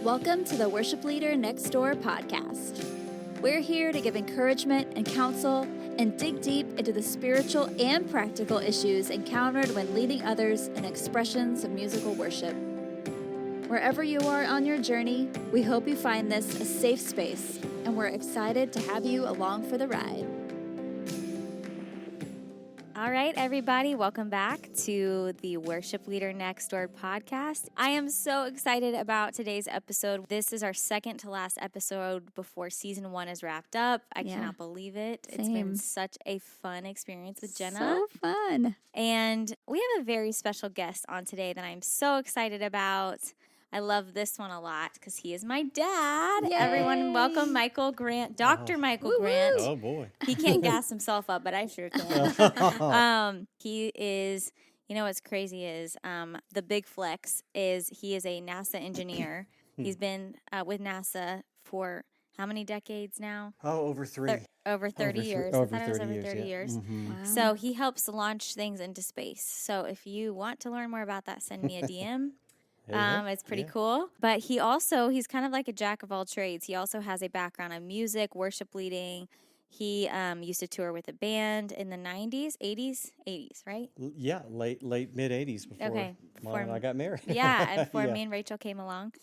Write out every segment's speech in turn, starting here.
Welcome to the Worship Leader Next Door podcast. We're here to give encouragement and counsel and dig deep into the spiritual and practical issues encountered when leading others in expressions of musical worship. Wherever you are on your journey, we hope you find this a safe space, and we're excited to have you along for the ride. All right, everybody, welcome back to the Worship Leader Next Door podcast. I am so excited about today's episode. This is our second to last episode before season 1 is wrapped up. I cannot believe it. Same. It's been such a fun experience with Jenna. So fun. And we have a very special guest on today that I'm so excited about. I love this one a lot because he is my dad. Yay. Everyone, welcome Michael Grant, Dr. Michael Grant. Oh, boy. He can't gas himself up, but I sure can. He is, you know what's crazy is the big flex is he is a NASA engineer. He's been with NASA for how many decades now? Oh, over three. Over 30 years. Over I thought it was 30 over years, 30 yeah. years. Mm-hmm. Wow. So he helps launch things into space. So if you want to learn more about that, send me a DM. It's pretty cool. But he's kind of like a jack of all trades. He also has a background in music, worship leading. He used to tour with a band in the 90s, 80s, right? Yeah, late mid 80s before Mom and I got married. Yeah, and before me and Rachel came along.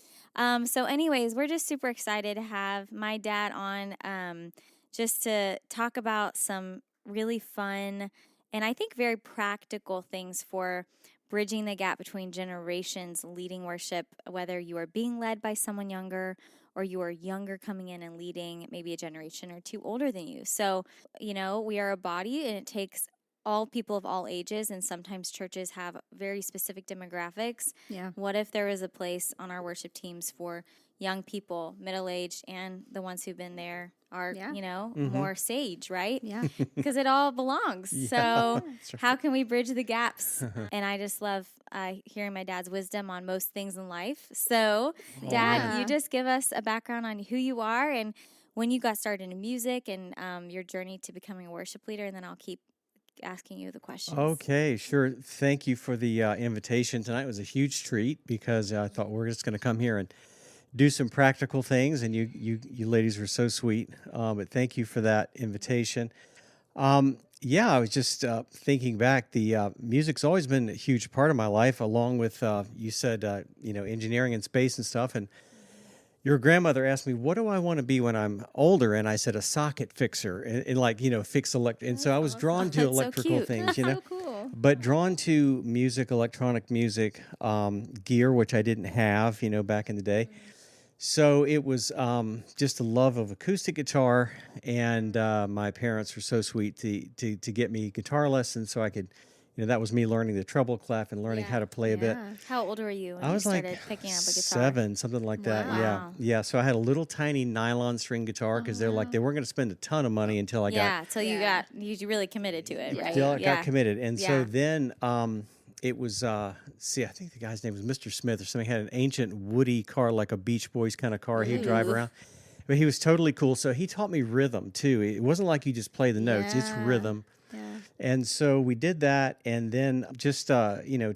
So anyways, we're just super excited to have my dad on just to talk about some really fun and I think very practical things for bridging the gap between generations leading worship, whether you are being led by someone younger or you are younger coming in and leading maybe a generation or two older than you. So, you know, we are a body and it takes all people of all ages, and sometimes churches have very specific demographics. Yeah. What if there was a place on our worship teams for young people, middle-aged, and the ones who've been there are, more sage, right? Yeah. Because it all belongs. Yeah, so that's right. how can we bridge the gaps? And I just love hearing my dad's wisdom on most things in life. So, Dad, you just give us a background on who you are and when you got started in music and your journey to becoming a worship leader, and then I'll keep asking you the questions. Okay, sure. Thank you for the invitation tonight. It was a huge treat because I thought we're just going to come here and do some practical things, and you ladies were so sweet. But thank you for that invitation. I was just thinking back. The music's always been a huge part of my life, along with you said engineering and space and stuff. And your grandmother asked me, "What do I want to be when I'm older?" And I said, "A socket fixer," and fix electric. And so I was drawn to electrical so things, so cool. but drawn to music, electronic music, gear, which I didn't have, back in the day. So it was just a love of acoustic guitar, and my parents were so sweet to get me guitar lessons so I could, that was me learning the treble clef and learning how to play a bit. How old were you when I you was started like picking up a guitar? 7, something like that. Wow. Yeah. So I had a little tiny nylon string guitar because they're like they weren't going to spend a ton of money until I got you really committed to it, right? Still got committed. And so Yeah. then it was, I think the guy's name was Mr. Smith or something. He had an ancient woody car, like a Beach Boys kind of car he'd drive around. But he was totally cool. So he taught me rhythm, too. It wasn't like you just play the notes. It's rhythm. Yeah. And so we did that. And then just,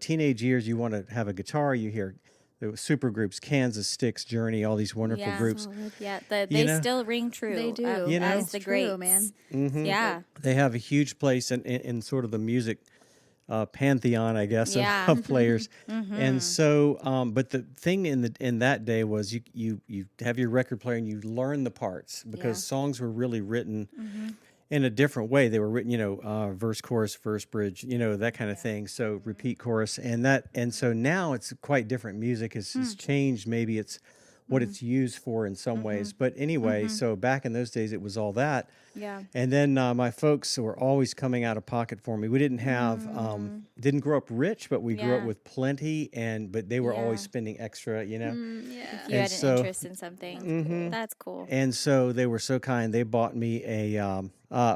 teenage years, you want to have a guitar. You hear the super groups, Kansas, Styx, Journey, all these wonderful groups. Yeah, they still ring true. They do. As the True, greats. man. Mm-hmm. Yeah. They have a huge place in sort of the music pantheon, I guess, of players. And so, but the thing in that day was you have your record player and you learn the parts because songs were really written in a different way. They were written, verse, chorus, verse, bridge, that kind of thing. So repeat chorus and so now it's quite different. Music has changed. Maybe it's what it's used for in some ways. But anyway, so back in those days, it was all that. Yeah. And then my folks were always coming out of pocket for me. We didn't have, didn't grow up rich, but we grew up with plenty, but they were always spending extra, If you And had so- an interest in something, that's cool. And so they were so kind. They bought me a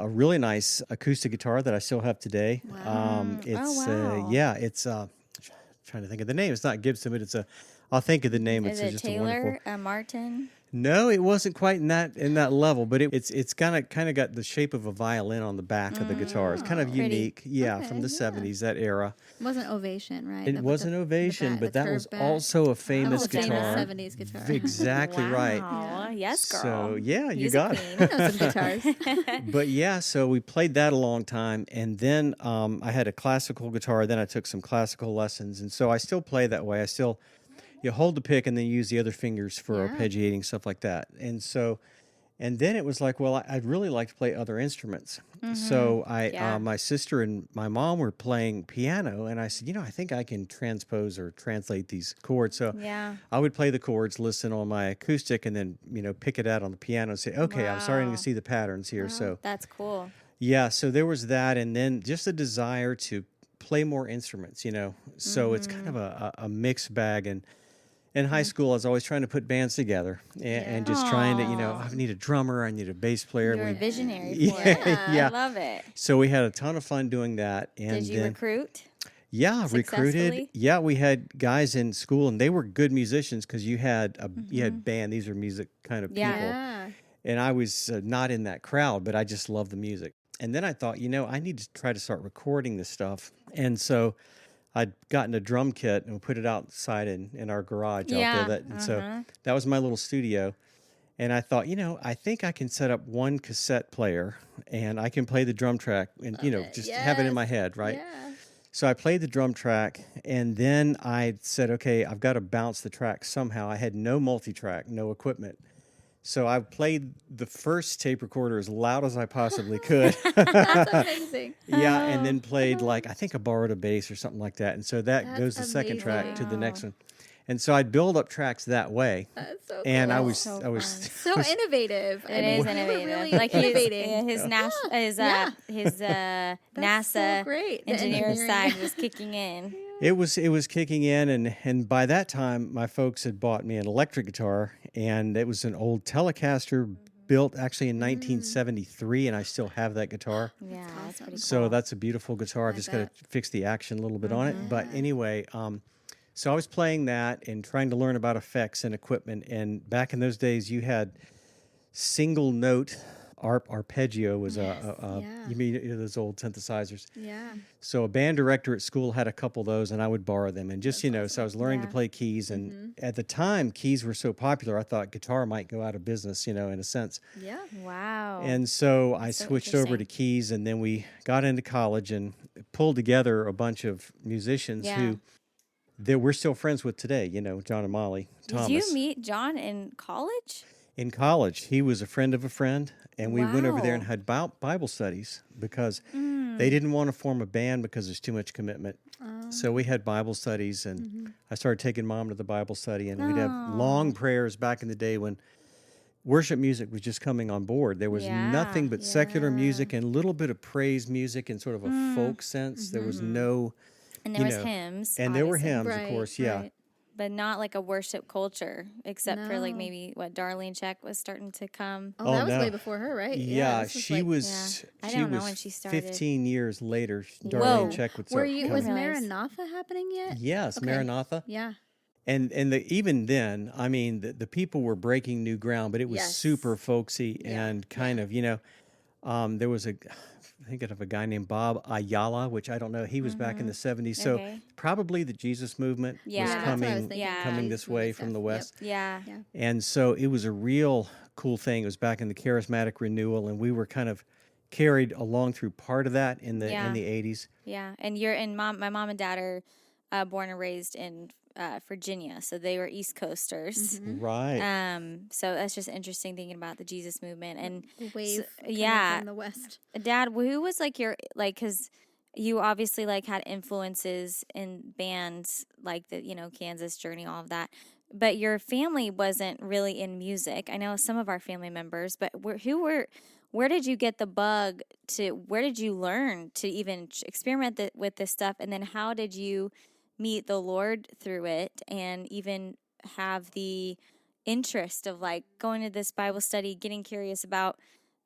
really nice acoustic guitar that I still have today. Wow. It's trying to think of the name. It's not Gibson, but I'll think of the name. Is It's it just Taylor, a wonderful. Martin? No, it wasn't quite in that level, but it's kind of got the shape of a violin on the back of the guitar. It's kind of Pretty. unique, yeah, Okay, from the yeah. 70s, that era. It wasn't Ovation, right? It wasn't Ovation, but that was also a famous That was a guitar. famous 70s guitar. Exactly right. Wow. Yes, girl. So yeah, you Music got queen. it. I know some guitars. But yeah, so we played that a long time, and then I had a classical guitar. Then I took some classical lessons, and so I still play that way. I still hold the pick and then use the other fingers for Yeah. arpeggiating, stuff like that. And then it was like, well, I'd really like to play other instruments. So Yeah. my sister and my mom were playing piano, and I said, I think I can transpose or translate these chords. So Yeah. I would play the chords, listen on my acoustic, and then pick it out on the piano and say, okay, I'm starting Wow. to see the patterns here. So That's cool. yeah, so there was that, and then just a desire to play more instruments. So it's kind of a mixed bag. And in high school, I was always trying to put bands together and just trying to, I need a drummer, I need a bass player. You're a We- visionary for Yeah, it. yeah. I love it. So we had a ton of fun doing that. And Did you then, recruit? yeah, recruited. successfully? Yeah, we had guys in school, and they were good musicians because you had band. These are music kind of Yeah. people. Yeah. And I was not in that crowd, but I just loved the music. And then I thought, I need to try to start recording this stuff. And so I'd gotten a drum kit and put it outside in our garage Yeah, out there. So that was my little studio. And I thought, I think I can set up one cassette player and I can play the drum track and, just have it in my head, right? Yeah. So I played the drum track, and then I said, okay, I've got to bounce the track somehow. I had no multi-track, no equipment. So I played the first tape recorder as loud as I possibly could. That's amazing. Yeah, and then played I think I borrowed a bass or something like that. And so that That's goes the second track to the amazing. next one. And so I'd build up tracks that way. That's so And I cool. was So I was So innovative. It is you were innovative. Really Like innovating. his That's NASA so great. The engineer engineering. side was kicking in. It was kicking in, and by that time my folks had bought me an electric guitar, and it was an old Telecaster built actually in 1973, and I still have that guitar. Yeah, that's pretty cool. So that's a beautiful guitar. I've just got bet. to fix the action a little bit on it. But anyway, so I was playing that and trying to learn about effects and equipment. And back in those days, you had single note arpeggio was yeah. you mean those old synthesizers. Yeah. So a band director at school had a couple of those, and I would borrow them. And just, so I was learning to Yeah. play keys. And at the time, keys were so popular, I thought guitar might go out of business, in a sense. Yeah. Wow. And so I so switched over to interesting. keys, and then we got into college and pulled together a bunch of musicians Yeah. who that we're still friends with today, John and Molly Thomas. Did you meet John in college? In college, he was a friend of a friend, and we went over there and Wow. had Bible studies because they didn't want to form a band because there's too much commitment. So we had Bible studies, and I started taking Mom to the Bible study, and we'd have long prayers back in the day when worship music was just coming on board. There was Yeah, nothing but secular music and a little bit of praise music and sort of a folk sense. There was no, And there was hymns. and there were obviously, hymns, Right, of course, yeah. right. but not like a worship culture, except for like No. maybe what Darlene Check was starting to come. Oh, that was no. way before her, right? Yeah, this she like- was. Yeah. I She don't know was when she started. 15 years later. Whoa. Darlene Check would Were start you? coming. Was Realize. Maranatha happening yet? Yes, Okay. Maranatha. Yeah. And even then, I mean, the people were breaking new ground, but it was Yes. super folksy Yeah, and kind of, there was I think of a guy named Bob Ayala, which I don't know. He was back in the 70s. So Okay. probably the Jesus movement Yeah. was Yeah, that's what I was coming thinking. Yeah. coming Jesus this way movement from the stuff. west. Yeah. Yeah. And so it was a real cool thing. It was back in the charismatic renewal, and we were kind of carried along through part of that in the Yeah. 80s. Yeah. And my mom and dad are born and raised in Virginia, so they were East Coasters. Right. So that's just interesting thinking about the Jesus movement. And The wave. coming yeah. From the west. Dad, who was like your because you obviously like had influences in bands like the Kansas Journey, all of that, but your family wasn't really in music. I know some of our family members, but where did you get the bug to? Where did you learn to even experiment with this stuff? And then how did you meet the Lord through it, and even have the interest of like going to this Bible study, getting curious about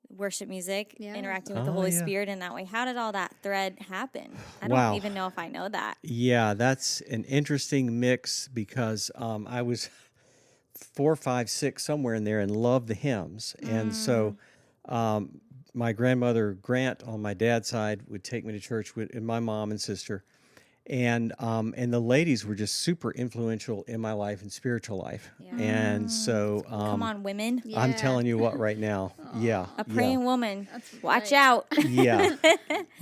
worship music, Yeah. interacting with the Oh, Holy yeah. Spirit in that way? How did all that thread happen? I Wow. don't even know if I know that. Yeah, that's an interesting mix because I was 4, 5, 6, somewhere in there, and loved the hymns. And so my grandmother Grant on my dad's side would take me to church with and my mom and sister. And the ladies were just super influential in my life and spiritual life. And so Come on, women. I'm telling you what right now. Yeah. A praying woman. That's Watch right. out. Yeah.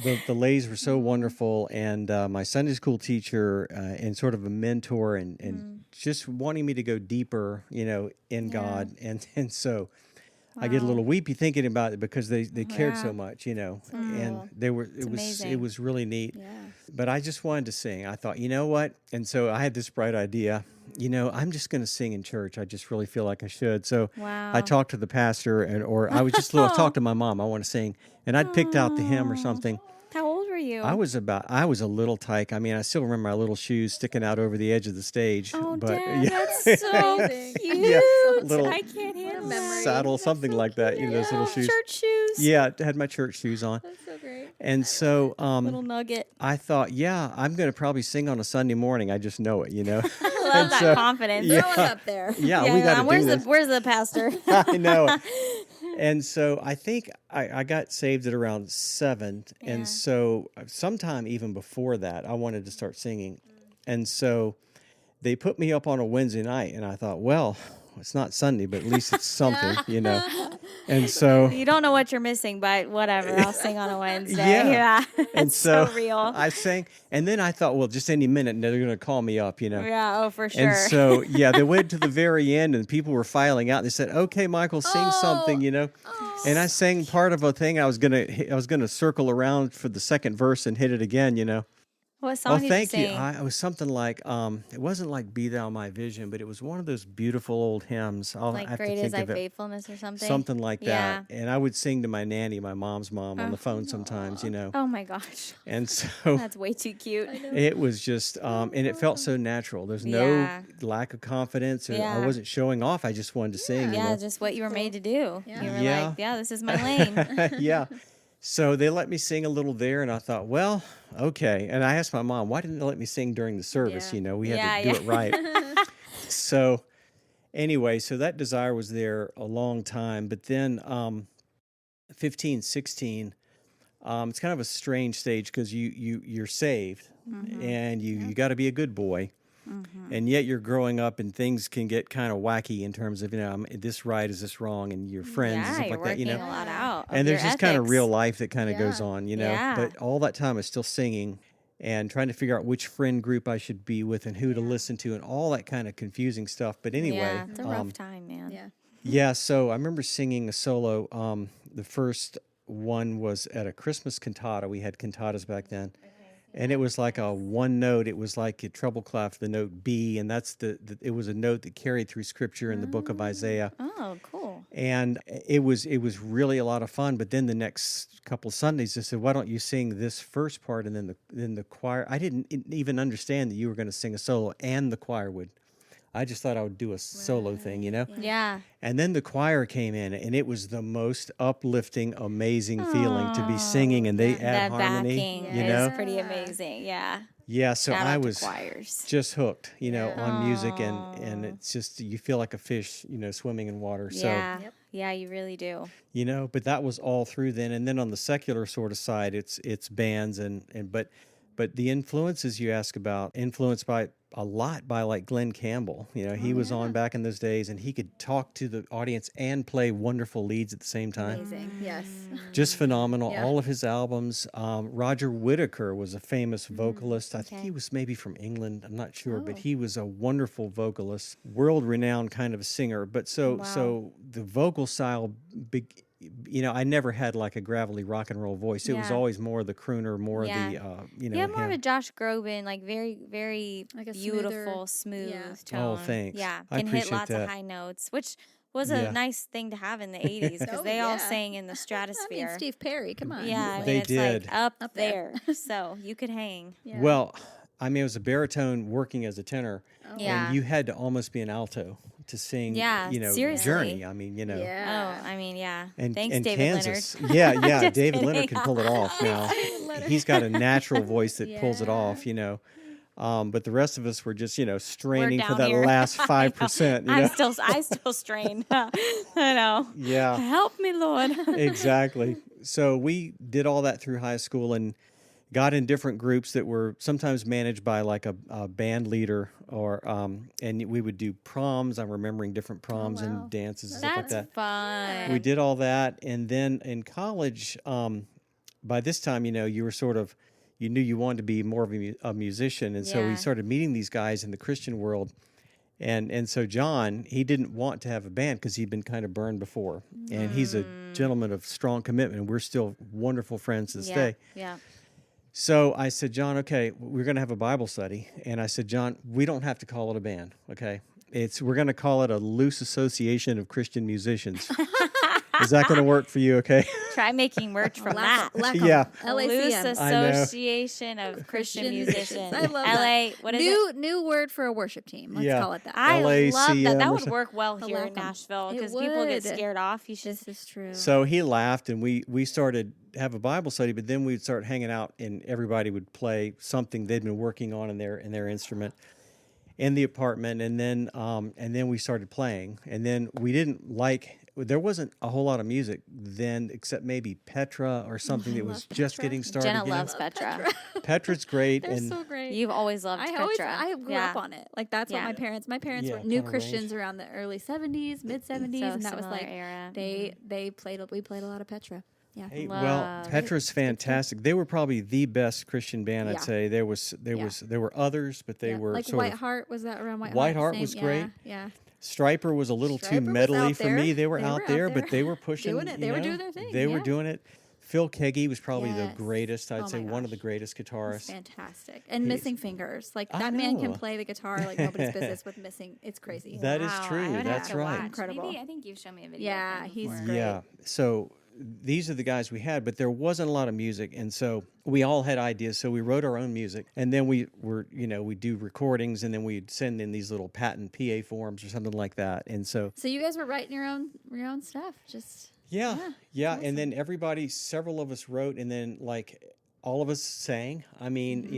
The ladies were so wonderful. And my Sunday school teacher and sort of a mentor and just wanting me to go deeper, in God. And so I get a little weepy thinking about it because they cared so much, and they were, it was really neat. Yeah. But I just wanted to sing. I thought, you know what? And so I had this bright idea, I'm just going to sing in church. I just really feel like I should. So I talked to the pastor or I was just talk to my mom. I want to sing. And I'd picked out the hymn or something. How old were you? I was a little tyke. I mean, I still remember my little shoes sticking out over the edge of the stage. Oh, but Dad, that's so Amazing. cute. Yeah, little I can't handle that. saddle, something like that. Those little shoes. Church shoes. Yeah, I had my church shoes on. That's so great. And so Little nugget. I thought, I'm going to probably sing on a Sunday morning. I just know it, I love that confidence. Yeah. Throw it up there. Yeah, we got to do this. Where's the pastor? I know it. And so I think I got saved at around 7. Yeah. And so sometime even before that, I wanted to start singing. And so they put me up on a Wednesday night, and I thought, well, it's not Sunday, but at least it's something, And so You don't know what you're missing, but whatever. I'll sing on a Wednesday. Yeah. It's and so real. I sang, and then I thought, well, just any minute they're going to call me up, Yeah, oh, for sure. And so, they went to the very end, and people were filing out. They said, "Okay, Michael, sing something," And I sang part of a thing. I was gonna circle around for the second verse and hit it again, What song did thank you you. sing? It was something like, it wasn't like "Be Thou My Vision," but it was one of those beautiful old hymns. I'll Like have Great to Is think Thy of it. Faithfulness or something? Something like Yeah. that. And I would sing to my nanny, my mom's mom, on the phone sometimes, Oh, my gosh. And so That's way too cute. it was just, and it felt so natural. There's no Yeah. lack of confidence. Yeah. I wasn't showing off. I just wanted to sing. Yeah, just what you were made to do. Yeah. You were Yeah. like, this is my lane. Yeah. So they let me sing a little there, and I thought, well, okay. And I asked my mom, why didn't they let me sing during the service? Yeah. We had to do it right. So anyway, so that desire was there a long time. But then 15, 16, it's kind of a strange stage because you're saved, and you got to be a good boy. And yet you're growing up, and things can get kind of wacky in terms of, this right, is this wrong, and your friends and Yeah, stuff you're like that, working a lot out. And there's this kind of ethics. real life that kind of goes Yeah. on, Yeah. But all that time I was still singing and trying to figure out which friend group I should be with and who to listen to and all that kind of confusing stuff. But anyway, Yeah, it's a rough time, man. Yeah. so I remember singing a solo. The first one was at a Christmas cantata. We had cantatas back then. And it was like a one note. It was like a treble clef, the note B, and that's it was a note that carried through Scripture in the book of Isaiah. Oh, cool. And it was really a lot of fun. But then the next couple of Sundays, they said, "Why don't you sing this first part and then the choir?" I didn't even understand that you were going to sing a solo and the choir would. I just thought I would do a solo thing, Yeah. And then the choir came in, and it was the most uplifting, amazing feeling to be singing, and they add That harmony, backing is pretty amazing. Yeah. Yeah, so Shout I out to was choirs. just hooked, on music, and it's just you feel like a fish, swimming in water. Yeah. Yep. Yeah, you really do. But that was all through then, and then on the secular sort of side, it's bands but the influences you ask about, influenced by a lot by like Glenn Campbell. He was on back in those days, and he could talk to the audience and play wonderful leads at the same time. Amazing. Yes. Just phenomenal. Yeah. All of his albums. Roger Whittaker was a famous vocalist. I think he was maybe from England. I'm not sure, but he was a wonderful vocalist, world-renowned kind of a singer. But so the vocal style, I never had like a gravelly rock and roll voice. It was Yeah. always more the crooner, more Yeah. the You have more of him. a Josh Groban, like very, very Like a beautiful, smoother- smooth yeah. tone. Thanks. Yeah, I can hit appreciate lots that. of high notes, which was Yeah. a nice thing to have in the 80s because Oh, they all yeah. sang in the I stratosphere. mean, Steve Perry, come on. Yeah, I mean, They it's did. like up Up there. there. So you could hang. Yeah. Well, I mean, it was a baritone working as a tenor, Yeah. and you had to almost be an alto to sing. Yeah, seriously. Journey. I mean, Yeah. Oh, I mean, yeah. And, Thanks, and David Kansas. Leonard. Yeah, Just David Leonard kidding. can pull it off now. He's got a natural voice that pulls it off, But the rest of us were just, straining for down that here. last 5%. I still strain. I know. Yeah. Help me, Lord. Exactly. So we did all that through high school and got in different groups that were sometimes managed by like a band leader and we would do proms. I'm remembering different proms and dances and stuff like that. That's fun. We did all that. And then in college, by this time, you were you knew you wanted to be more of a musician. And so we started meeting these guys in the Christian world. And so John, he didn't want to have a band because he'd been kind of burned before. And he's a gentleman of strong commitment. And we're still wonderful friends to this day. Yeah. So I said, John, okay, we're going to have a Bible study. And I said, John, we don't have to call it a band, okay? We're going to call it a loose association of Christian musicians. Is that going to work for you, okay? Try making merch from that. Yeah. Loose LACM. Association of Christian Musicians. I love LA, that. what is it? New word for a worship team. Let's call it that. I love that. That LACM or would work well here in welcome. Nashville It because people get would. scared off. You should. This is true. So he laughed, and we started have a Bible study, but then we'd start hanging out, and everybody would play something they'd been working on in their instrument in the apartment, and then we started playing, and then we didn't like. There wasn't a whole lot of music then, except maybe Petra or something that was just Petra. getting started. Jenna loves Petra. Petra's great, They're and so great. You've always loved Petra. I grew up on it. Like that's what my parents Yeah, were new kinda Christians around the early 70s, mid 70s, So and that was similar like era. we played a lot of Petra. Yeah. Hey, Love. well, Petra's fantastic. They were probably the best Christian band, I'd Yeah. say. There were others, but they were like sort White of. Heart, was that around White Heart? White Heart Same- was yeah, great. Yeah. Striper was a little Striper too was metally out for there. me. They were out there, but they were pushing. Doing it. They were doing their thing. They were yeah. doing it. Phil Keggy was probably the Yes. greatest. I'd Oh say my one of the gosh. greatest He's guitarists. fantastic. And He's- missing fingers. Like I that man can know. play the guitar like nobody's business with missing. It's crazy. That is Wow, true. I would have That's to right. watch. Incredible. Maybe I think you've shown me a video. Yeah, of him he's before. great. Yeah. So these are the guys we had, but there wasn't a lot of music, and so we all had ideas. So we wrote our own music, and then we do recordings, and then we'd send in these little patent PA forms or something like that. And so So you guys were writing your own stuff. Just yeah. awesome. And then several of us wrote, and then like all of us sang. I mean,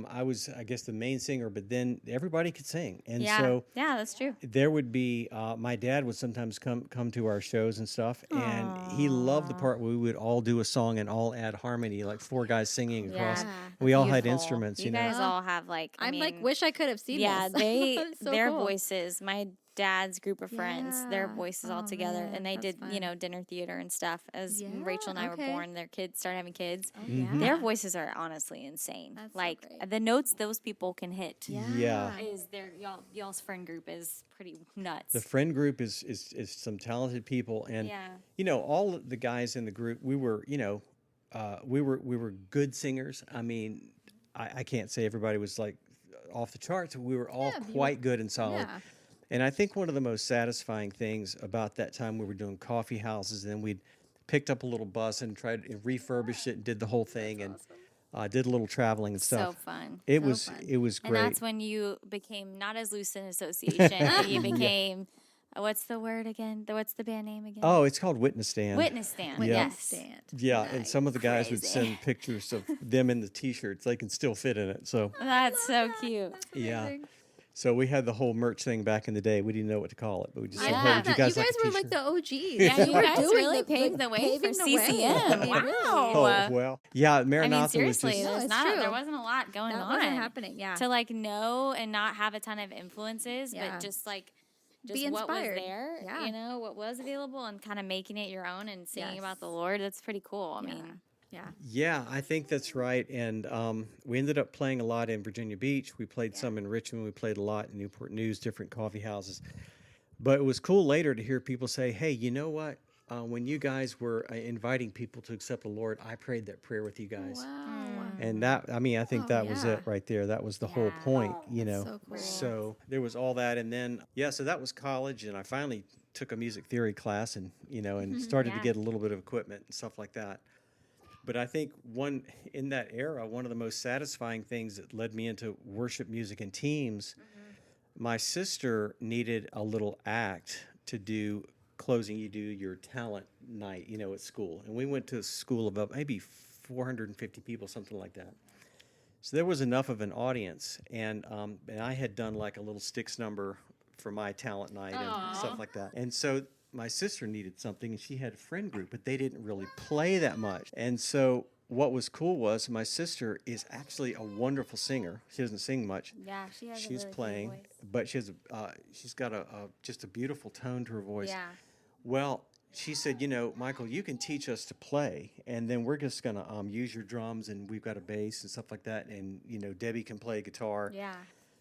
I was, I guess, the main singer, but then everybody could sing, and so Yeah, that's true. there would be my dad would sometimes come to our shows and stuff, and he loved the part where we would all do a song and all add harmony, like four guys singing across. Yeah. We all had Beautiful. instruments, You guys all have like. I mean, wish I could have seen yeah, this. It's so their cool. voices. My dad's group of friends, their Yeah. voices all Oh, together, man, and they that's did fun. dinner theater and stuff. As Yeah, Rachel and I were okay. born, their kids started having kids. Oh, yeah. Their voices are honestly insane. That's so like great. the notes those people can hit. Yeah. Is their y'all's friend group is pretty nuts. The friend group is some talented people, and all of the guys in the group, we were we were good singers. I mean, I can't say everybody was like off the charts. We were all quite good and solid. Yeah. And I think one of the most satisfying things about that time, we were doing coffee houses, and then we'd picked up a little bus and tried to refurbish it and did the whole thing, and did a little traveling and so stuff. fun. It So was fun. it was And great. that's when you became not as loose an association. But you became what's the word again? What's the band name again? Oh, it's called Witness Stand. Witness Stand. Yeah. Yes. Stand. Yeah, and some of the guys would Crazy. send pictures of them in the T-shirts. They can still fit in it. So That's so cute. yeah. Amazing. So we had the whole merch thing back in the day. We didn't know what to call it, but we just said, I "Hey, love would you that. guys You like guys a were like t-shirt?" the OGs. Yeah, you were guys doing really the- paved the way for paving the way. CCM. I mean, really. Wow. Oh well, yeah. Maranatha I mean, was seriously, just No, there's it's not true. there wasn't a lot going That on. wasn't happening. Yeah. To like know and not have a ton of influences, Yeah. but just like Be what was inspired. there, Yeah. what was available, and kind of making it your own and singing Yes. about the Lord. That's pretty cool. I Yeah. mean, Yeah. Yeah, I think that's right. And we ended up playing a lot in Virginia Beach. We played some in Richmond. We played a lot in Newport News, different coffee houses. But it was cool later to hear people say, "Hey, you know what? When you guys were inviting people to accept the Lord, I prayed that prayer with you guys." Wow. And that, I mean, I think Oh, that was yeah. it right there. That was the whole point, you know. so cool. So there was all that, and then so that was college, and I finally took a music theory class, and and started to Yeah. get a little bit of equipment and stuff like that. But I think in that era, one of the most satisfying things that led me into worship music and teams, my sister needed a little act to do closing. You do your talent night, at school. And we went to a school of maybe 450 people, something like that. So there was enough of an audience, and I had done like a little Sticks number for my talent night and stuff like that. And so my sister needed something, and she had a friend group, but they didn't really play that much. And so what was cool was my sister is actually a wonderful singer. She doesn't sing much. Yeah, she has She's a really playing, pretty voice. but she's got just a beautiful tone to her voice. Yeah. Well, she said, Michael, you can teach us to play, and then we're just going to use your drums, and we've got a bass and stuff like that, and, Debbie can play guitar. Yeah.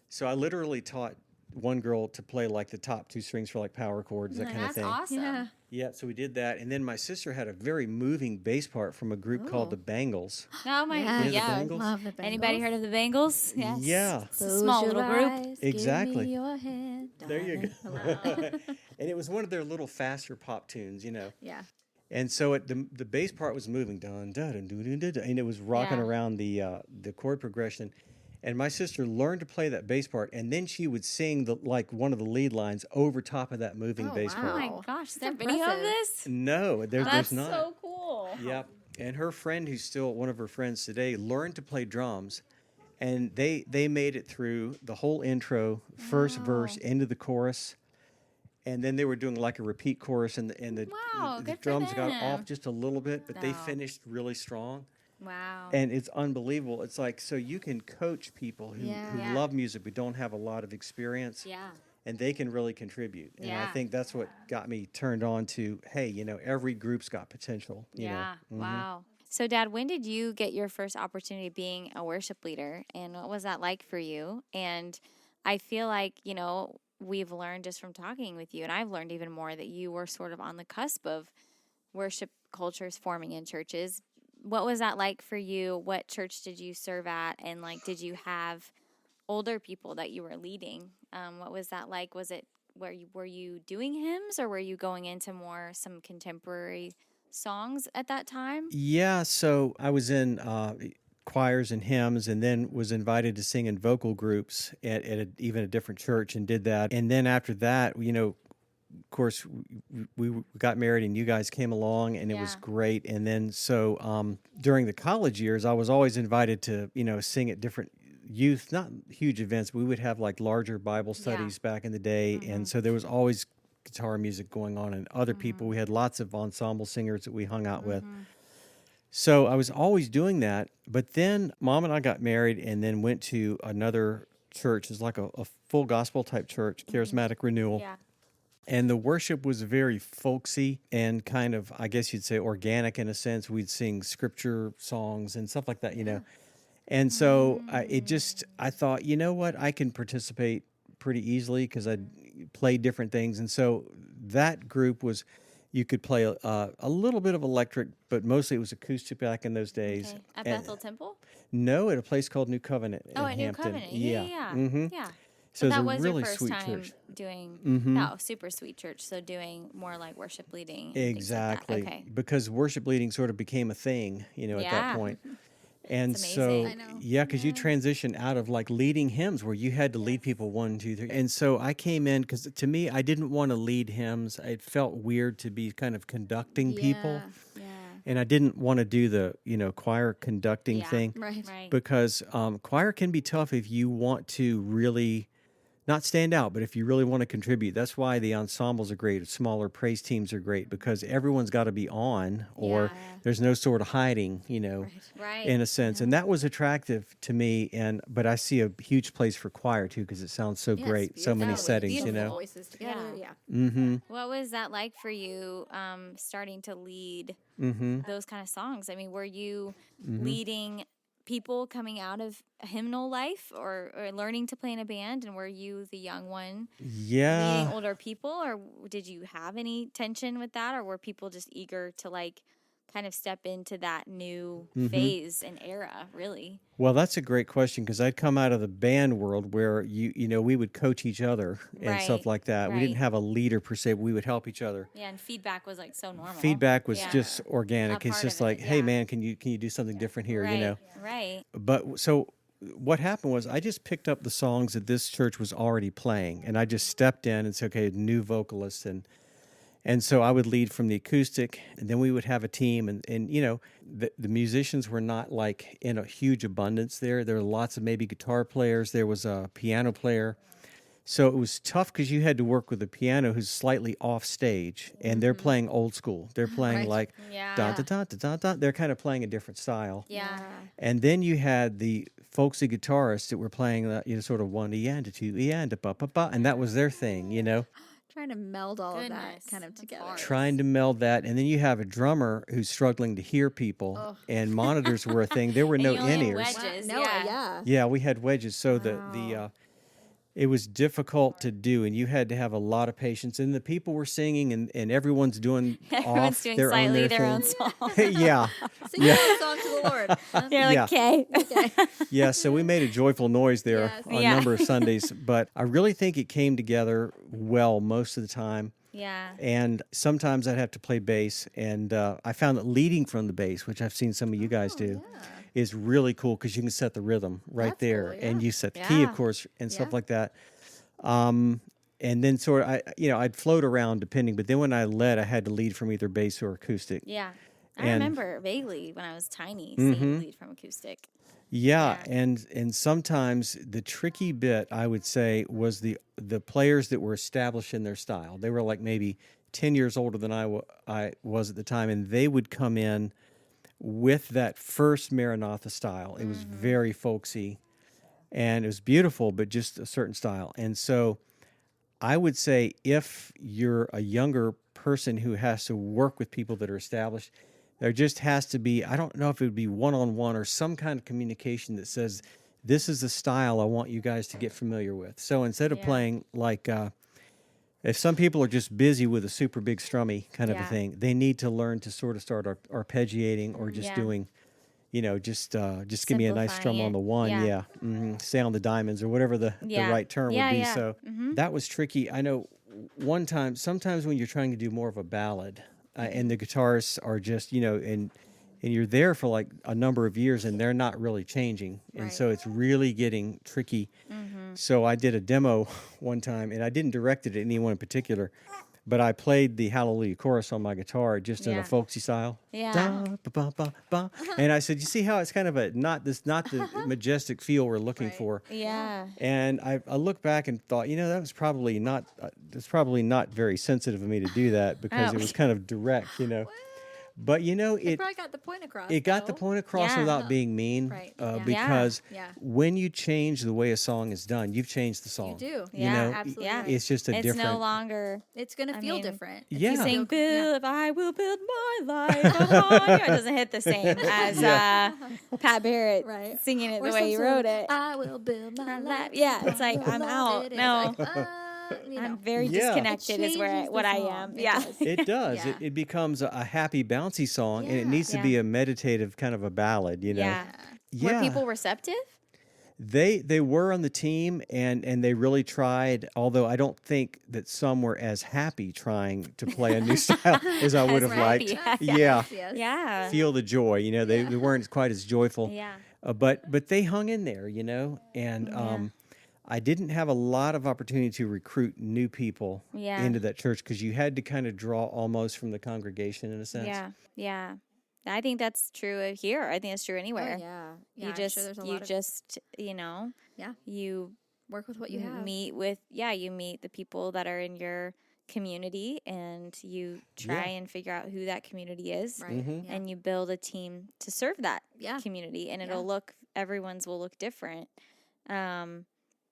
So I literally taught one girl to play like the top 2 strings for like power chords, that kind of That's thing. awesome. Yeah. Yeah, so we did that, and then my sister had a very moving bass part from a group called the Bangles. Oh my Yes. You know the yeah. Bangles? Love the Bengals. Anybody heard of the Bengals? Yes. Yeah. It's a Close small your little group. eyes, Exactly. Give me your hand, There you darling. go. And it was one of their little faster pop tunes, Yeah. And so the bass part was moving, dun, dun, dun, dun, dun, dun, dun, and it was rocking Yeah. around the chord progression. And my sister learned to play that bass part, and then she would sing one of the lead lines over top of that moving Oh, bass wow. Oh part. my gosh, is there That's video of impressive. this? No, there's That's not. so cool. Yep. And her friend, who's still one of her friends today, learned to play drums, and they made it through the whole intro, first verse into the chorus, and then they were doing like a repeat chorus, and the Wow, the good for drums got them. off just a little bit, but they No. finished really strong. Wow. And it's unbelievable. It's like, so you can coach people who Yeah. love music but don't have a lot of experience, Yeah. and they can really contribute. And I Yeah. think that's what got me turned on to, hey, every group's got potential. You know. Yeah. Mhm. Wow. So, Dad, when did you get your first opportunity being a worship leader, and what was that like for you? And I feel like, we've learned just from talking with you, and I've learned even more that you were sort of on the cusp of worship cultures forming in churches. What was that like for you? What church did you serve at? And did you have older people that you were leading? What was that like? Was it were you doing hymns, or were you going into some contemporary songs at that time? Yeah, so I was in choirs and hymns, and then was invited to sing in vocal groups at even a different church, and did that. And then after that, of course, we got married, and you guys came along, and it was Yeah. great. And then so during the college years, I was always invited to sing at different youth, not huge events. We would have like larger Bible studies back in the day, and so there was always guitar music going on, and other people. We had lots of ensemble singers that we hung out with. So I was always doing that. But then Mom and I got married, and then went to another church. It's like a full gospel type church, Charismatic Renewal. Yeah. And the worship was very folksy and kind of, I guess you'd say, organic in a sense. We'd sing scripture songs and stuff like that, And so I thought, you know what, I can participate pretty easily because I played different things. And so that group was, you could play a little bit of electric, but mostly it was acoustic back in those days. Okay. At And- Bethel Temple? No, at a place called New Covenant in Oh, at New Hampton. Covenant. Yeah. Mhm. Yeah. So But it's that a was really your first sweet time church. doing, super sweet church. So doing more like worship leading. And things like that. Exactly. Okay. Because worship leading sort of became a thing, at Yeah. that point. And It's so, amazing. I know. yeah, because you transitioned out of like leading hymns where you had to lead people 1, 2, 3. And so I came in because to me, I didn't want to lead hymns. It felt weird to be kind of conducting people. Yeah. And I didn't want to do the, choir conducting Yeah. thing Right. Right. because choir can be tough if you want to really not stand out, but if you really want to contribute. That's why the ensembles are great. Smaller praise teams are great because everyone's got to be on, or Yeah. there's no sort of hiding, Right. in a sense. And that was attractive to me. But I see a huge place for choir too because it sounds so Yes, great, so many beautiful. settings, Beautiful. Voices together. Yeah. Mm-hmm. What was that like for you starting to lead Mm-hmm. those kind of songs? I mean, were you leading people coming out of a hymnal life or learning to play in a band, and were you the young one Yeah. leading older people, or did you have any tension with that, or were people just eager to kind of step into that new phase and era, really? Well, that's a great question because I'd come out of the band world where we would coach each other and stuff Right, like that. We didn't right. have a leader per se, but we would help each other. Yeah, and feedback was so normal. Feedback was Yeah. just organic. A It's part just of it, like, hey yeah. man, can you do something different here? Right, right. But so what happened was I just picked up the songs that this church was already playing, and I just stepped in and said, okay, new vocalist, And so I would lead from the acoustic, and then we would have a team. And the musicians were not like in a huge abundance there. There were lots of maybe guitar players. There was a piano player. So it was tough because you had to work with the piano who's slightly off stage, and they're playing old school. They're playing like da da da da da da. They're kind of playing a different style. Yeah. And then you had the folksy guitarists that were playing sort of 1 E and a 2 E and a ba ba ba, and that was their thing, Trying to meld all of that Goodness, kind of together. Trying to meld that, and then you have a drummer who's struggling to hear people, and monitors were a thing. There were no you only had in-ears. wedges. No, Yeah. Yeah, we had wedges, so it was difficult to do, and you had to have a lot of patience. And the people were singing, and everyone's doing Everyone's doing slightly their own song. Yeah, Sing your own song to the Lord. You're like, okay. yeah. So we made a joyful noise there Yes. on a Yeah. number of Sundays, but I really think it came together well most of the time. Yeah. And sometimes I'd have to play bass, and I found that leading from the bass, which I've seen some of you guys do, is really cool because you can set the rhythm right That's there, cool, yeah. and you set the key, of Yeah. course, and stuff Yeah. like that. And then sort of, I'd float around depending, but then when I led, I had to lead from either bass or acoustic. Yeah. I And- remember vaguely when I was tiny seeing lead from acoustic. Yeah, Yeah. and sometimes the tricky bit, I would say, was the players that were established in their style. They were like maybe 10 years older than I was at the time, and they would come in with that first Maranatha style. It was very folksy, and it was beautiful, but just a certain style. And so I would say if you're a younger person who has to work with people that are established, there just has to be, I don't know if it would be one-on-one or some kind of communication that says, this is the style I want you guys to get familiar with. So instead of Yeah. playing like, if some people are just busy with a super big strummy kind of a Yeah. thing, they need to learn to sort of start arpeggiating or just Yeah. doing, just give me a nice strum Simplifying on the it. one. Yeah. Yeah. Stay on the diamonds or whatever the Yeah. right term Yeah, would be. yeah. So that was tricky. I know sometimes when you're trying to do more of a ballad and the guitarists are just, and you're there for like a number of years and they're not really changing. And so it's really getting tricky. So I did a demo one time, and I didn't direct it at anyone in particular, but I played the Hallelujah chorus on my guitar just in a Yeah. folksy style. Yeah. Da, ba, ba, ba, ba. And I said, you see how it's kind of not the majestic feel we're looking for. Yeah. And I look back and thought, that was probably not very sensitive of me to do that because Oh. it was kind of direct, But It probably got the point across. it got the though. point across Yeah. without being mean, Right. Yeah. because Yeah. when you change the way a song is done, you've changed the song. You do. Yeah, absolutely. yeah. right. It's just a It's different. no longer It's going to I feel mean, different. Yeah. you sing Yeah. build I will build my life upon you. It doesn't hit the same as Pat Barrett Right. singing it Or the way he some wrote sort of, it. I will build my life. Yeah, it's like upon I'm the out. it is No. like, I'm very Yeah. disconnected is changes the what I song. am. It Yeah. does. It does. Yeah. It becomes a happy, bouncy song, and it Yeah. needs to be a meditative kind of a ballad. Yeah. Yeah. Were people receptive? They were on the team, and they really tried. Although I don't think that some were as happy trying to play a new style as I would have happy. liked. Yeah. Yeah. Yes. Yeah. Feel the joy. They weren't quite as joyful. Yeah. But they hung in there, and I didn't have a lot of opportunity to recruit new people Yeah. into that church because you had to kind of draw almost from the congregation in a sense. Yeah. Yeah. I think that's true here. I think it's true Oh, anywhere. yeah. You I'm just sure there's a you lot of just Yeah. you work with what you have. meet with you meet the people that are in your community and you try and figure out who that community is Right. Mhm. Yeah. and you build a team to serve that Yeah. community and Yeah. everyone's will look different.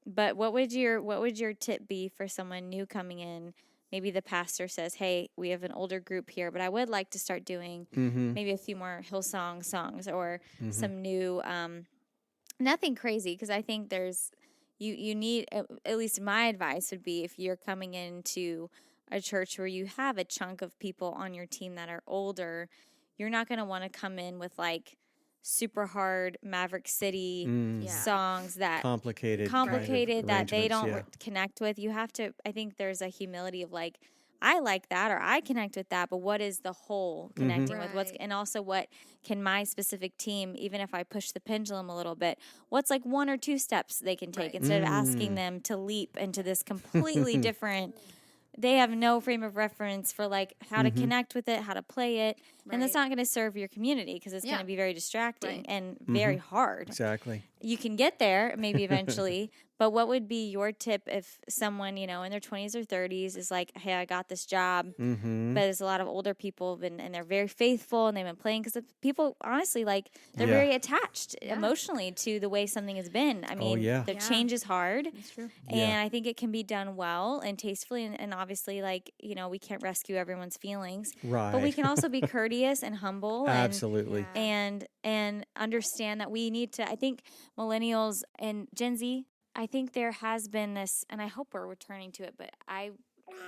But what would your tip be for someone new coming in? Maybe the pastor says, "Hey, we have an older group here, but I would like to start doing Mm-hmm. maybe a few more Hillsong songs or some new nothing crazy," because I think there's you need, at least my advice would be, if you're coming into a church where you have a chunk of people on your team that are older, you're not going to want to come in with like super hard Maverick City Yeah. songs that Complicated kind of that they arrangements, don't yeah. connect with. You have to, I think there's a humility of like, I like that or I connect with that, but what is the whole connecting with what's, Right. and also what can my specific team, even if I push the pendulum a little bit, what's like one or two steps they can take Right. instead of asking them to leap into this completely different they have no frame of reference for like how to connect with it, how to play it. And that's not going to serve your community because it's going to be very distracting and very hard. Exactly. You can get there maybe eventually, but what would be your tip if someone, in their 20s or 30s is like, hey, I got this job, but there's a lot of older people and they're very faithful and they've been playing because people, honestly, like they're very attached emotionally to the way something has been. I mean, the change is hard. That's true. And I think it can be done well and tastefully. And obviously, like, we can't rescue everyone's feelings. Right. But we can also be courteous and humble. Absolutely. And understand that we need to, I think millennials and Gen Z, I think there has been this, and I hope we're returning to it, but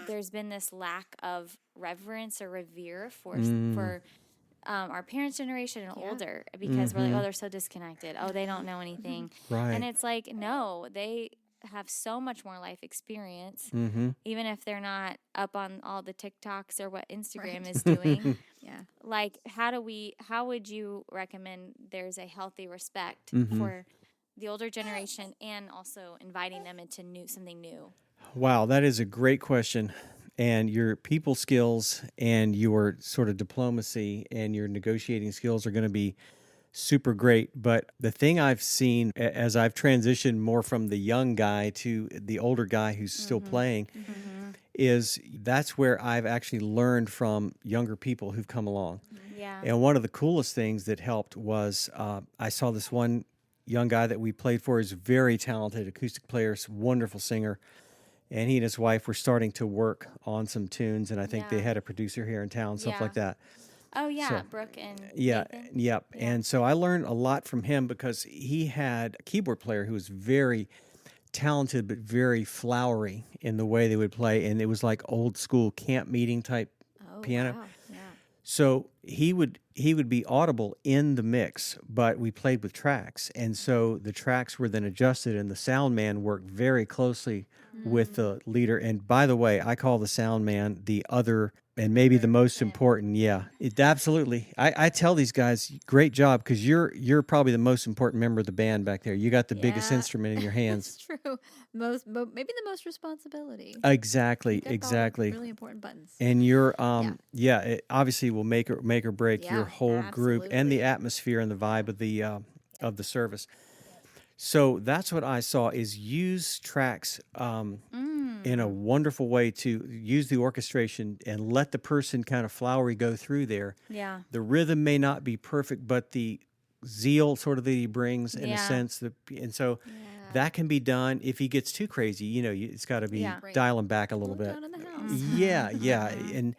there's been this lack of reverence or revere for our parents' generation and older because we're like, oh, they're so disconnected. Oh, they don't know anything. Right. And it's like, no, they have so much more life experience, even if they're not up on all the TikToks or what Instagram is doing. Like, how would you recommend there's a healthy respect for the older generation and also inviting them into something new? Wow, that is a great question. And your people skills and your sort of diplomacy and your negotiating skills are going to be super great. But the thing I've seen as I've transitioned more from the young guy to the older guy who's still playing is that's where I've actually learned from younger people who've come along. And one of the coolest things that helped was I saw this one young guy that we played for. He's a very talented acoustic player, wonderful singer. And he and his wife were starting to work on some tunes, and I think they had a producer here in town, stuff like that. Oh, yeah, So, Brooke and Yep. Yeah. And so I learned a lot from him because he had a keyboard player who was very talented but very flowery in the way they would play, and it was like old school camp meeting type piano. Wow. Yeah. So he would be audible in the mix, but we played with tracks, and so the tracks were then adjusted, and the sound man worked very closely with the leader. And by the way, I call the sound man the other and maybe the most important. Yeah, absolutely. I tell these guys, great job, because you're probably the most important member of the band back there. You got the biggest instrument in your hands. It's true. Maybe the most responsibility. Exactly. You got all really important buttons. And you're it obviously will make or break your whole group and the atmosphere and the vibe of the service. So that's what I saw, is use tracks in a wonderful way, to use the orchestration and let the person kind of flowery go through there. Yeah. The rhythm may not be perfect, but the zeal sort of that he brings in a sense. And so that can be done. If he gets too crazy, it's got to be dialing back a little bit. Down in the house. Yeah. And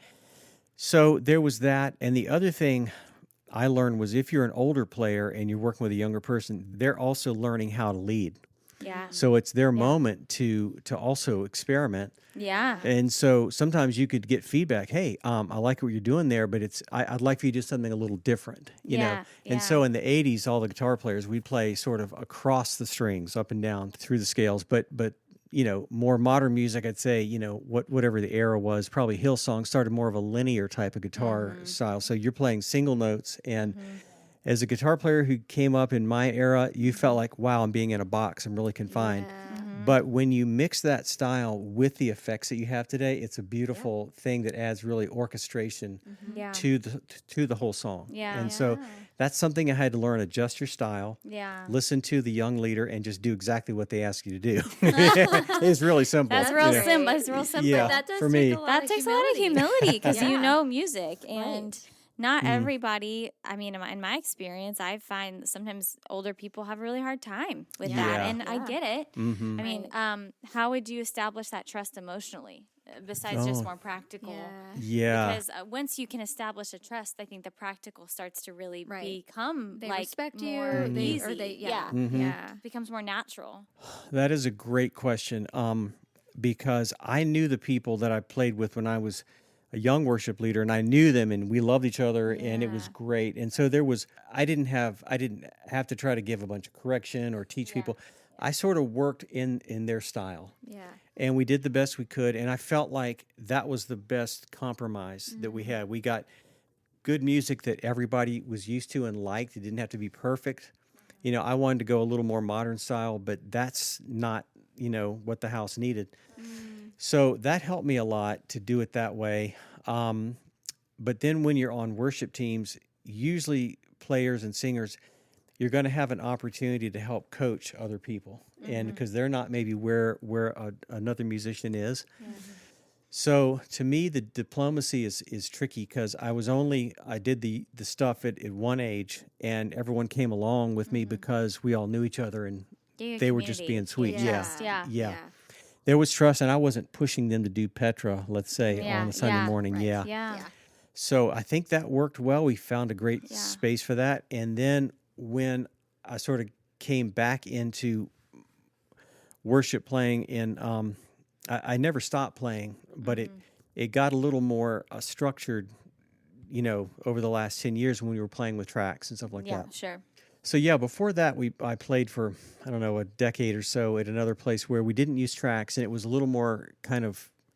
so there was that. And the other thing I learned was, if you're an older player and you're working with a younger person, they're also learning how to lead. Yeah. So it's their moment to also experiment. Yeah. And so sometimes you could get feedback. Hey, I like what you're doing there, but I'd like for you to do something a little different, you know? And so in the 80s, all the guitar players, we'd play sort of across the strings, up and down through the scales. But more modern music, I'd say, whatever the era was, probably Hillsong started more of a linear type of guitar style. So you're playing single notes. And as a guitar player who came up in my era, you felt like, wow, I'm being in a box. I'm really confined. But when you mix that style with the effects that you have today, it's a beautiful thing that adds really orchestration to the whole song. And so that's something I had to learn. Adjust your style. Listen to the young leader and just do exactly what they ask you to do. It's really simple. That's real simple. It's real simple. Yeah, That does for take me. a lot That of takes a lot of humility because you Yeah. know music. And not everybody, I mean, in my experience, I find sometimes older people have a really hard time with that. Yeah. And I get it. I mean, how would you establish that trust emotionally besides just more practical? Yeah. Because once you can establish a trust, I think the practical starts to really become They like respect more you. easy. Yeah. Becomes more natural. That is a great question, because I knew the people that I played with when I was a young worship leader, and I knew them, and we loved each other, and it was great. And so I didn't have to try to give a bunch of correction or teach people. I sort of worked in their style. And we did the best we could, and I felt like that was the best compromise that we had. We got good music that everybody was used to and liked. It didn't have to be perfect. I wanted to go a little more modern style, but that's not, what the house needed. So that helped me a lot to do it that way. But then when you're on worship teams, usually players and singers, you're going to have an opportunity to help coach other people, and because they're not maybe where another musician is. So to me, the diplomacy is tricky because I did the stuff at one age, and everyone came along with me because we all knew each other, and they were just being sweet. Yeah. There was trust, and I wasn't pushing them to do Petra, let's say, on a Sunday morning. Right. Yeah. So I think that worked well. We found a great space for that. And then when I sort of came back into worship playing, and I never stopped playing, but it got a little more structured, over the last 10 years when we were playing with tracks and stuff like that. Yeah, sure. So before that, I played for, I don't know, a decade or so at another place where we didn't use tracks, and it was a little more it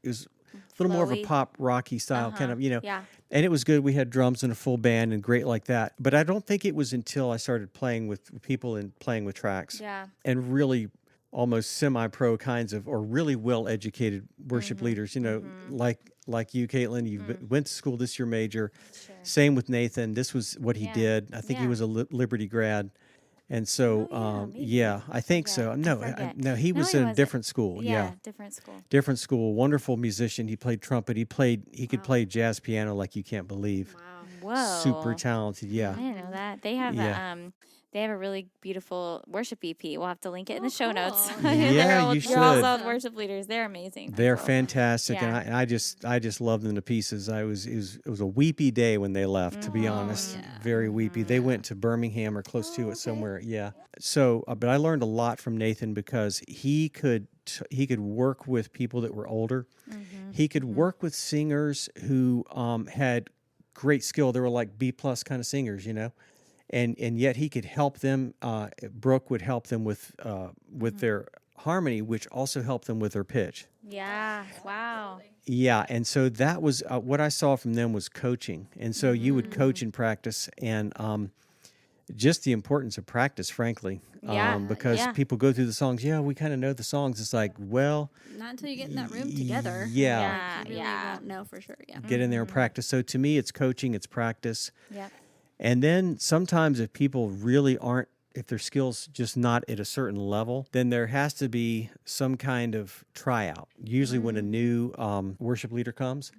was a little more of a pop rocky style kind of, Yeah. and it was good. We had drums and a full band and great like that. But I don't think it was until I started playing with people and playing with tracks and really almost semi-pro kinds of, or really well-educated worship leaders, like you, Katelyn, you went to school, this your major. Sure. Same with Nathan. This was what he did. I think he was a Liberty grad. And so, I think so. No, he was in a different school. Yeah, different school. Different school. Wonderful musician. He played trumpet. He could play jazz piano like you can't believe. Wow. Whoa. Super talented. Yeah. I didn't know that. They have they have a really beautiful worship EP. We'll have to link it in the show notes. Yeah, you should. Girls Love worship leaders. They're amazing. They're fantastic, and I just love them to pieces. It was a weepy day when they left, to be honest. Very weepy. They went to Birmingham or close to it somewhere. Yeah. So, but I learned a lot from Nathan because he could work with people that were older. He could work with singers who had great skill. They were like B+ kind of singers, and yet he could help them. Brooke would help them with their harmony, which also helped them with their pitch. Yeah. Wow. Yeah, and so that was what I saw from them was coaching, and so you would coach in practice, and just the importance of practice, frankly, because people go through the songs. Yeah, we kind of know the songs. It's like, well, not until you get in that room together. Yeah, you really won't know for sure. Yeah, get in there and practice. So to me, it's coaching, it's practice. Yeah. And then sometimes if people really aren't, if their skills just not at a certain level, then there has to be some kind of tryout. Usually when a new worship leader comes,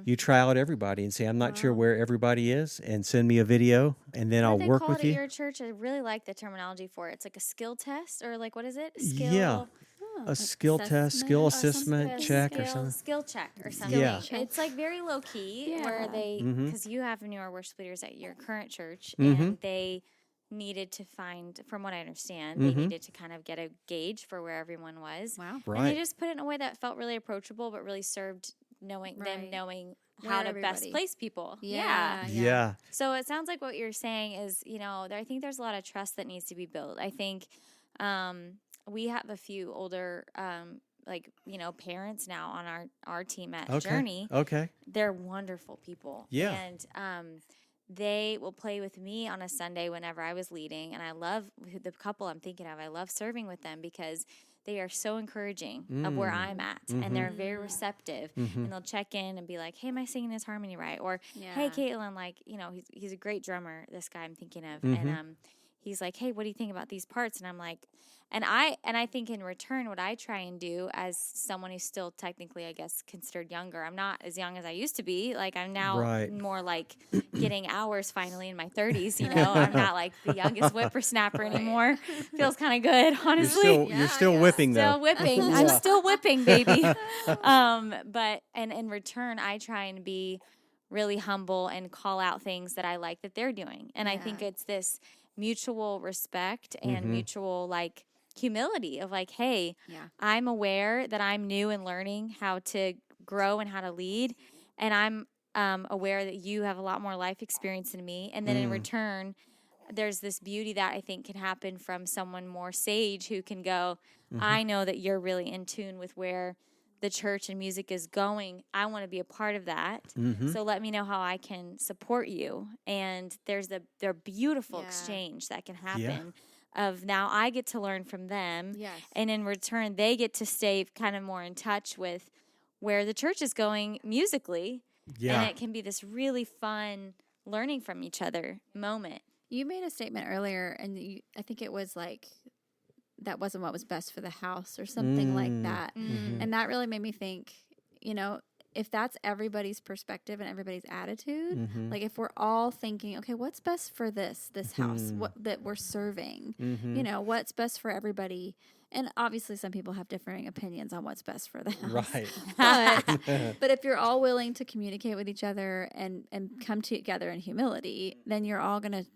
you try out everybody and say, I'm not sure where everybody is, and send me a video, and then I'll work with you. At your church, I really like the terminology for it. It's like a skill test, or like, what is it? A skill test, skill assessment check or something. Skill check or something. Yeah. It's like very low key where they, Mm-hmm. because you have newer worship leaders at your current church, and they needed to find, from what I understand, they needed to kind of get a gauge for where everyone was. Wow. Right. And they just put it in a way that felt really approachable, but really served knowing how to best place people. Yeah. So it sounds like what you're saying is, I think there's a lot of trust that needs to be built. I think we have a few older, parents now on our team at Journey. Okay. They're wonderful people. Yeah. And they will play with me on a Sunday whenever I was leading. And I love the couple I'm thinking of. I love serving with them because they are so encouraging of where I'm at. And they're very receptive. And they'll check in and be like, hey, am I singing this harmony right? Or, hey, Katelyn, he's a great drummer, this guy I'm thinking of. And he's like, hey, what do you think about these parts? And I'm like, and I think in return, what I try and do as someone who's still technically, I guess, considered younger, I'm not as young as I used to be. Like, I'm now more like getting hours finally in my 30s, I'm not like the youngest whippersnapper anymore. Feels kind of good, honestly. You're still whipping, though. Still whipping. I'm still whipping, baby. But in return, I try and be really humble and call out things that I like that they're doing. And I think it's this mutual respect and mutual humility of hey, I'm aware that I'm new and learning how to grow and how to lead, and I'm aware that you have a lot more life experience than me, and then in return there's this beauty that I think can happen from someone more sage who can go, I know that you're really in tune with where the church and music is going. I want to be a part of that. So let me know how I can support you. And there's their beautiful exchange that can happen of now I get to learn from them. Yes. And in return, they get to stay kind of more in touch with where the church is going musically. Yeah. And it can be this really fun learning from each other moment. You made a statement earlier, and I think it was like, that wasn't what was best for the house or something like that. And that really made me think, if that's everybody's perspective and everybody's attitude, like if we're all thinking, okay, what's best for this house that we're serving, what's best for everybody. And obviously some people have differing opinions on what's best for the house. Right. But if you're all willing to communicate with each other and come together in humility, then you're all going to,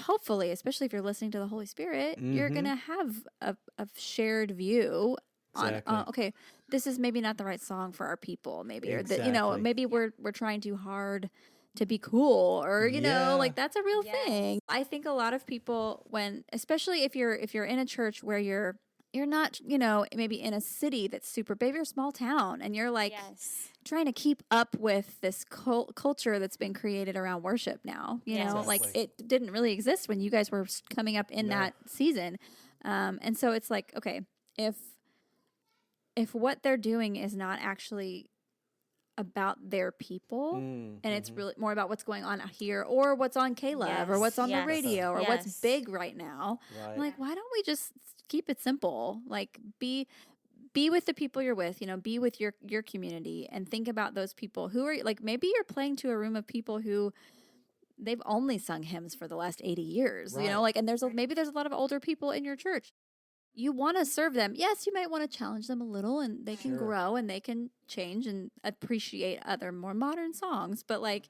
hopefully, especially if you're listening to the Holy Spirit, you're going to have a shared view on, okay, this is maybe not the right song for our people, maybe, or that, maybe we're trying too hard to be cool, or like that's a real thing. I think a lot of people, especially if you're in a church where you're not, maybe in a city that's super big or small town, and you're like trying to keep up with this culture that's been created around worship now, like it didn't really exist when you guys were coming up in that season. And so it's like, okay, if what they're doing is not actually about their people, and it's really more about what's going on here, or what's on K-Love, or what's on the radio, or what's big right now. I'm like, why don't we just keep it simple? Like, be with the people you're with, be with your community, and think about those people who are, like, maybe you're playing to a room of people who they've only sung hymns for the last 80 years, and maybe there's a lot of older people in your church. You want to serve them. Yes, you might want to challenge them a little, and they can grow and they can change and appreciate other more modern songs. But like,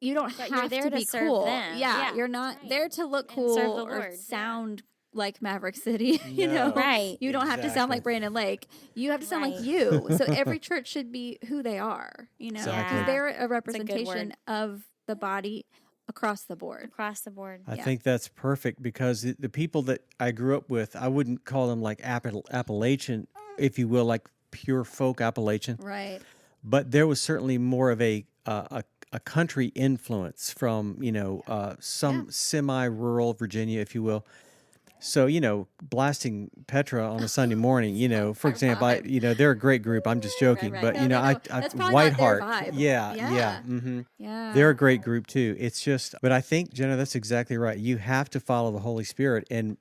you don't have to be cool. Them. Yeah, you're not there to look cool or sound like Maverick City. Right? You don't have to sound like Brandon Lake. You have to sound like you. So every church should be who they are. Because they're a representation of the body. Across the board. I think that's perfect, because the people that I grew up with, I wouldn't call them like Appalachian, if you will, like pure folk Appalachian. Right. But there was certainly more of a country influence from, some semi-rural Virginia, if you will. So, blasting Petra on a Sunday morning, for example, they're a great group. I'm just joking. Right. But, That's probably White not their Heart. vibe. Yeah. Yeah. They're a great group too. It's just, but I think, Jenna, that's exactly right. You have to follow the Holy Spirit. And,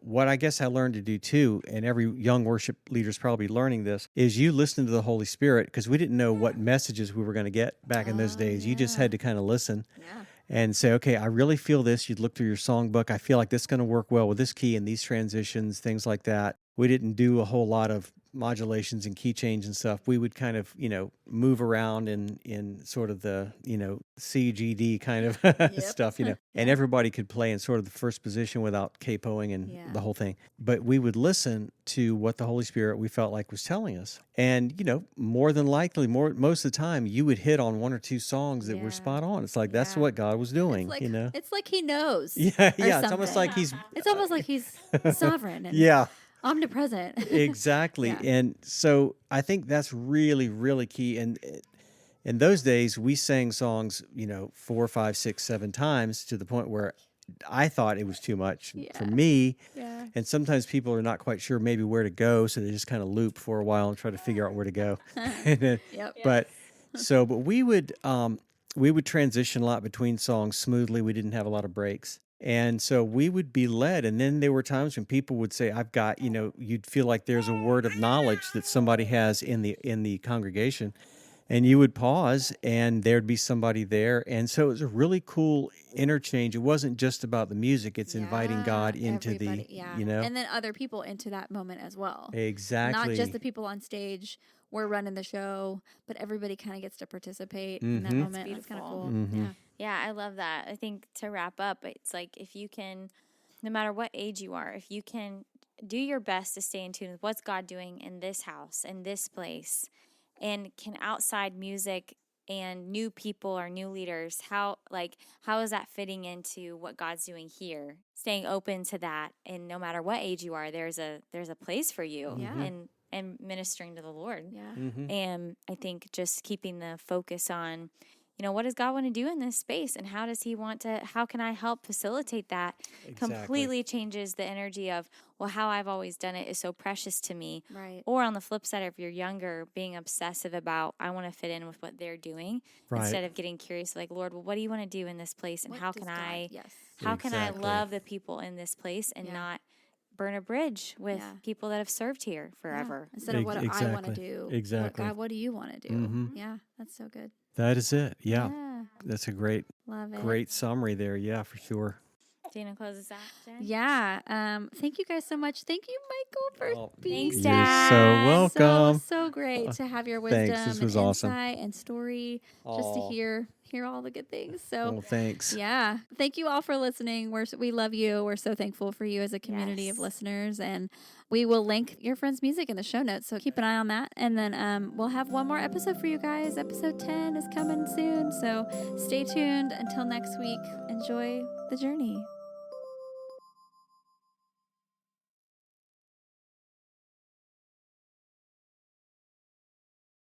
what I guess I learned to do too, and every young worship leader is probably learning this, is you listen to the Holy Spirit, because we didn't know what messages we were going to get back in those days. You just had to kind of listen. Yeah. And say, okay, I really feel this. You'd look through your songbook. I feel like this is going to work well with this key and these transitions, things like that. We didn't do a whole lot of modulations and key change and stuff. We would kind of, move around in sort of the, C, G, D kind of stuff, and everybody could play in sort of the first position without capoing and the whole thing. But we would listen to what the Holy Spirit we felt like was telling us. And, more than likely, most of the time, you would hit on one or two songs that were spot on. It's like, that's what God was doing, It's like he knows. Yeah. It's almost like he's sovereign. And omnipresent. Exactly. Yeah. And so I think that's really, really key. And in those days, we sang songs, 4, 5, 6, 7 times, to the point where I thought it was too much for me. Yeah. And sometimes people are not quite sure maybe where to go, so they just kind of loop for a while and try to figure out where to go. But we would transition a lot between songs smoothly. We didn't have a lot of breaks. And so we would be led. And then there were times when people would say, I've got, you'd feel like there's a word of knowledge that somebody has in the congregation. And you would pause, and there'd be somebody there. And so it was a really cool interchange. It wasn't just about the music. It's inviting God into and then other people into that moment as well. Exactly. Not just the people on stage. We're running the show, but everybody kind of gets to participate in that moment. That's kind of cool. Yeah, I love that. I think to wrap up, it's like, if you can, no matter what age you are, if you can do your best to stay in tune with what's God doing in this house, in this place, and can outside music and new people or new leaders, how is that fitting into what God's doing here? Staying open to that, and no matter what age you are, there's a place for you, and ministering to the Lord. Yeah. And I think just keeping the focus on, what does God want to do in this space? And how can I help facilitate that? Exactly. Completely changes the energy of, well, how I've always done it is so precious to me. Right. Or on the flip side, if you're younger, being obsessive about, I want to fit in with what they're doing, Right. instead of getting curious, like, Lord, well, what do you want to do in this place? And What how does can God- I, yes. how can I Exactly. love the people in this place and Yeah. not burn a bridge with Yeah. people that have served here forever? Yeah. Instead of what I want to Exactly. do. Exactly. God, what do you want to do? Mhm. Yeah, that's so good. That is it. Yeah. Yeah. That's a great Love it. great summary there. Yeah, for sure. Do you want to close this out, Jen? Yeah. Thank you guys so much. Thank you, Michael, for Oh, being Thanks, you're Dad. so welcome. So great to have your Thanks. wisdom This was and awesome. insight and story, just to Aw. hear all the good things. So Well, thanks. yeah, thank you all for listening. We love you. We're so thankful for you as a community of Yes. listeners, and we will link your friend's music in the show notes. So keep an eye on that, and then we'll have one more episode for you guys. Episode 10 is coming soon, so stay tuned. Until next week, enjoy the journey.